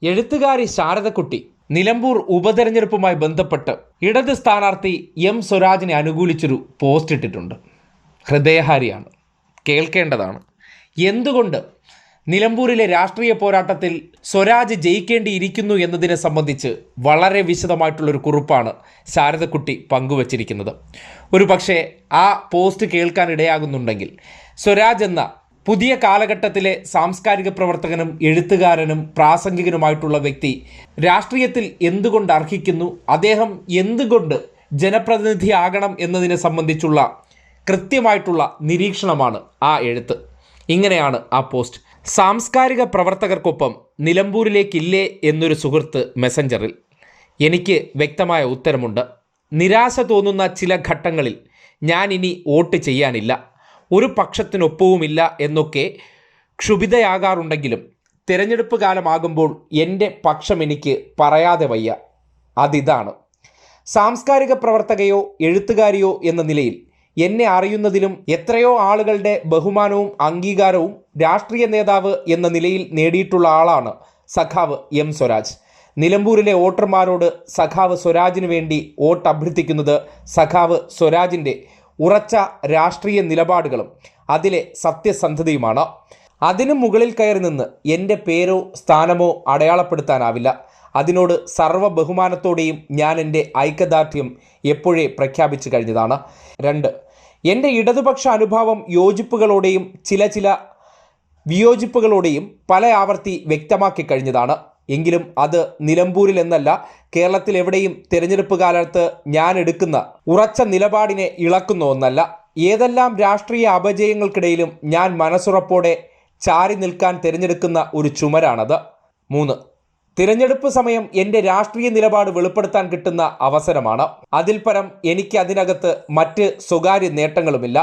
എഴുത്തുകാരി ശാരദക്കുട്ടി നിലമ്പൂർ ഉപതെരഞ്ഞെടുപ്പുമായി ബന്ധപ്പെട്ട് ഇടത് സ്ഥാനാർത്ഥി എം സ്വരാജിനെ അനുകൂലിച്ചൊരു പോസ്റ്റ് ഇട്ടിട്ടുണ്ട്. ഹൃദയഹാരിയാണ്, കേൾക്കേണ്ടതാണ്. എന്തുകൊണ്ട് നിലമ്പൂരിലെ രാഷ്ട്രീയ പോരാട്ടത്തിൽ സ്വരാജ് ജയിക്കേണ്ടിയിരിക്കുന്നു എന്നതിനെ സംബന്ധിച്ച് വളരെ വിശദമായിട്ടുള്ളൊരു കുറിപ്പാണ് ശാരദക്കുട്ടി പങ്കുവച്ചിരിക്കുന്നത്. ഒരു പക്ഷേ ആ പോസ്റ്റ് കേൾക്കാൻ ഇടയാകുന്നുണ്ടെങ്കിൽ സ്വരാജ് എന്ന പുതിയ കാലഘട്ടത്തിലെ സാംസ്കാരിക പ്രവർത്തകനും എഴുത്തുകാരനും പ്രാസംഗികനുമായിട്ടുള്ള വ്യക്തി രാഷ്ട്രീയത്തിൽ എന്തുകൊണ്ട് അർഹിക്കുന്നു, അദ്ദേഹം എന്തുകൊണ്ട് ജനപ്രതിനിധിയാകണം എന്നതിനെ സംബന്ധിച്ചുള്ള കൃത്യമായിട്ടുള്ള നിരീക്ഷണമാണ് ആ എഴുത്ത്. ഇങ്ങനെയാണ് ആ പോസ്റ്റ്. സാംസ്കാരിക പ്രവർത്തകർക്കൊപ്പം നിലമ്പൂരിലേക്കില്ലേ എന്നൊരു സുഹൃത്ത് മെസ്സഞ്ചറിൽ. എനിക്ക് വ്യക്തമായ ഉത്തരമുണ്ട്. നിരാശ തോന്നുന്ന ചില ഘട്ടങ്ങളിൽ ഞാൻ ഇനി വോട്ട് ചെയ്യാനില്ല, ഒരു പക്ഷത്തിനൊപ്പവുമില്ല എന്നൊക്കെ ക്ഷുഭിതയാകാറുണ്ടെങ്കിലും തിരഞ്ഞെടുപ്പ് കാലമാകുമ്പോൾ എൻ്റെ പക്ഷം എനിക്ക് പറയാതെ വയ്യ. അതിതാണ്. സാംസ്കാരിക പ്രവർത്തകയോ എഴുത്തുകാരിയോ എന്ന നിലയിൽ എന്നെ അറിയുന്നതിലും എത്രയോ ആളുകളുടെ ബഹുമാനവും അംഗീകാരവും രാഷ്ട്രീയ നേതാവ് എന്ന നിലയിൽ നേടിയിട്ടുള്ള ആളാണ് സഖാവ് എം സ്വരാജ്. നിലമ്പൂരിലെ വോട്ടർമാരോട് സഖാവ് സ്വരാജിന് വേണ്ടി വോട്ട് അഭ്യർത്ഥിക്കുന്നത് സഖാവ് സ്വരാജിൻ്റെ ഉറച്ച രാഷ്ട്രീയ നിലപാടുകളും അതിലെ സത്യസന്ധതയുമാണ്. അതിനു മുകളിൽ കയറി നിന്ന് എൻ്റെ പേരോ സ്ഥാനമോ അടയാളപ്പെടുത്താനാവില്ല. അതിനോട് സർവ്വ ബഹുമാനത്തോടെയും ഞാൻ എൻ്റെ ഐക്യദാർഢ്യം എപ്പോഴേ പ്രഖ്യാപിച്ചു കഴിഞ്ഞതാണ്. 2. എൻ്റെ ഇടതുപക്ഷ അനുഭാവം യോജിപ്പുകളോടെയും ചില വിയോജിപ്പുകളോടെയും പല ആവർത്തി വ്യക്തമാക്കി കഴിഞ്ഞതാണ്. എങ്കിലും അത് നിലമ്പൂരിൽ എന്നല്ല, കേരളത്തിൽ എവിടെയും തിരഞ്ഞെടുപ്പ് കാലത്ത് ഞാൻ എടുക്കുന്ന ഉറച്ച നിലപാടിനെ ഇളക്കുന്ന ഒന്നല്ല. ഏതെല്ലാം രാഷ്ട്രീയ അപജയങ്ങൾക്കിടയിലും ഞാൻ മനസ്സുറപ്പോടെ ചാരി നിൽക്കാൻ തിരഞ്ഞെടുക്കുന്ന ഒരു ചുമരാണത്. 3. തിരഞ്ഞെടുപ്പ് സമയം എൻ്റെ രാഷ്ട്രീയ നിലപാട് വെളിപ്പെടുത്താൻ കിട്ടുന്ന അവസരമാണ്. അതിൽ പരം എനിക്ക് അതിനകത്ത് മറ്റ് സ്വകാര്യ നേട്ടങ്ങളുമില്ല.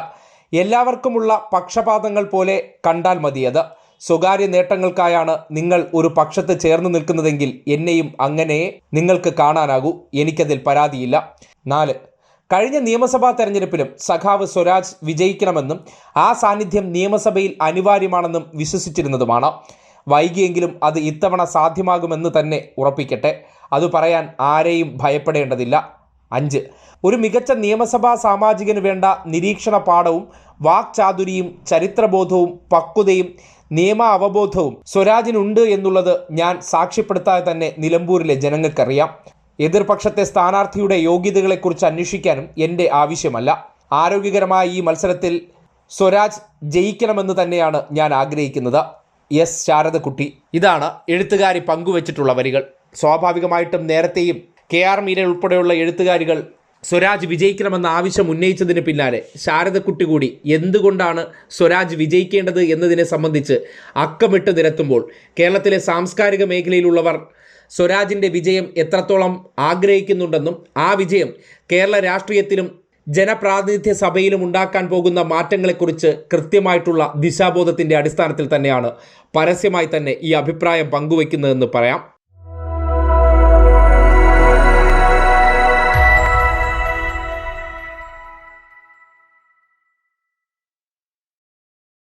എല്ലാവർക്കുമുള്ള പക്ഷപാതങ്ങൾ പോലെ കണ്ടാൽ മതിയത്. സ്വകാര്യ നേട്ടങ്ങൾക്കായാണ് നിങ്ങൾ ഒരു പക്ഷത്ത് ചേർന്ന് നിൽക്കുന്നതെങ്കിൽ എന്നെയും അങ്ങനെ നിങ്ങൾക്ക് കാണാനാകൂ. എനിക്കതിൽ പരാതിയില്ല. 4. കഴിഞ്ഞ നിയമസഭാ തെരഞ്ഞെടുപ്പിലും സഖാവ് സ്വരാജ് വിജയിക്കണമെന്നും ആ സാന്നിധ്യം നിയമസഭയിൽ അനിവാര്യമാണെന്നും വിശ്വസിച്ചിരുന്നതുമാണ്. വൈകിയെങ്കിലും അത് ഇത്തവണ സാധ്യമാകുമെന്ന് തന്നെ ഉറപ്പിക്കട്ടെ. അത് പറയാൻ ആരെയും ഭയപ്പെടേണ്ടതില്ല. 5. ഒരു മികച്ച നിയമസഭാ സാമാജികന് വേണ്ട നിരീക്ഷണ പാഠവും വാക്ചാതുരിയും ചരിത്രബോധവും പക്വതയും നിയമ അവബോധവും സ്വരാജിനുണ്ട് എന്നുള്ളത് ഞാൻ സാക്ഷ്യപ്പെടുത്താതെ തന്നെ നിലമ്പൂരിലെ ജനങ്ങൾക്കറിയാം. എതിർപക്ഷത്തെ സ്ഥാനാർത്ഥിയുടെ യോഗ്യതകളെക്കുറിച്ച് അന്വേഷിക്കാനും എൻ്റെ ആവശ്യമല്ല. ആരോഗ്യകരമായ ഈ മത്സരത്തിൽ സ്വരാജ് ജയിക്കണമെന്ന് തന്നെയാണ് ഞാൻ ആഗ്രഹിക്കുന്നത്. എസ് ശാരദക്കുട്ടി. ഇതാണ് എഴുത്തുകാരി പങ്കുവച്ചിട്ടുള്ള വരികൾ. സ്വാഭാവികമായിട്ടും നേരത്തെയും KR മീര ഉൾപ്പെടെയുള്ള എഴുത്തുകാരികൾ സ്വരാജ് വിജയിക്കണമെന്ന ആവശ്യം ഉന്നയിച്ചതിന് പിന്നാലെ ശാരദക്കുട്ടി കൂടി എന്തുകൊണ്ടാണ് സ്വരാജ് വിജയിക്കേണ്ടത് എന്നതിനെ സംബന്ധിച്ച് അക്കമിട്ട് നിരത്തുമ്പോൾ കേരളത്തിലെ സാംസ്കാരിക മേഖലയിലുള്ളവർ സ്വരാജിൻ്റെ വിജയം എത്രത്തോളം ആഗ്രഹിക്കുന്നുണ്ടെന്നും ആ വിജയം കേരള രാഷ്ട്രീയത്തിലും ജനപ്രാതിനിധ്യ സഭയിലും ഉണ്ടാക്കാൻ പോകുന്ന മാറ്റങ്ങളെക്കുറിച്ച് കൃത്യമായിട്ടുള്ള ദിശാബോധത്തിൻ്റെ അടിസ്ഥാനത്തിൽ തന്നെയാണ് പരസ്യമായി തന്നെ ഈ അഭിപ്രായം പങ്കുവയ്ക്കുന്നതെന്ന് പറയാം.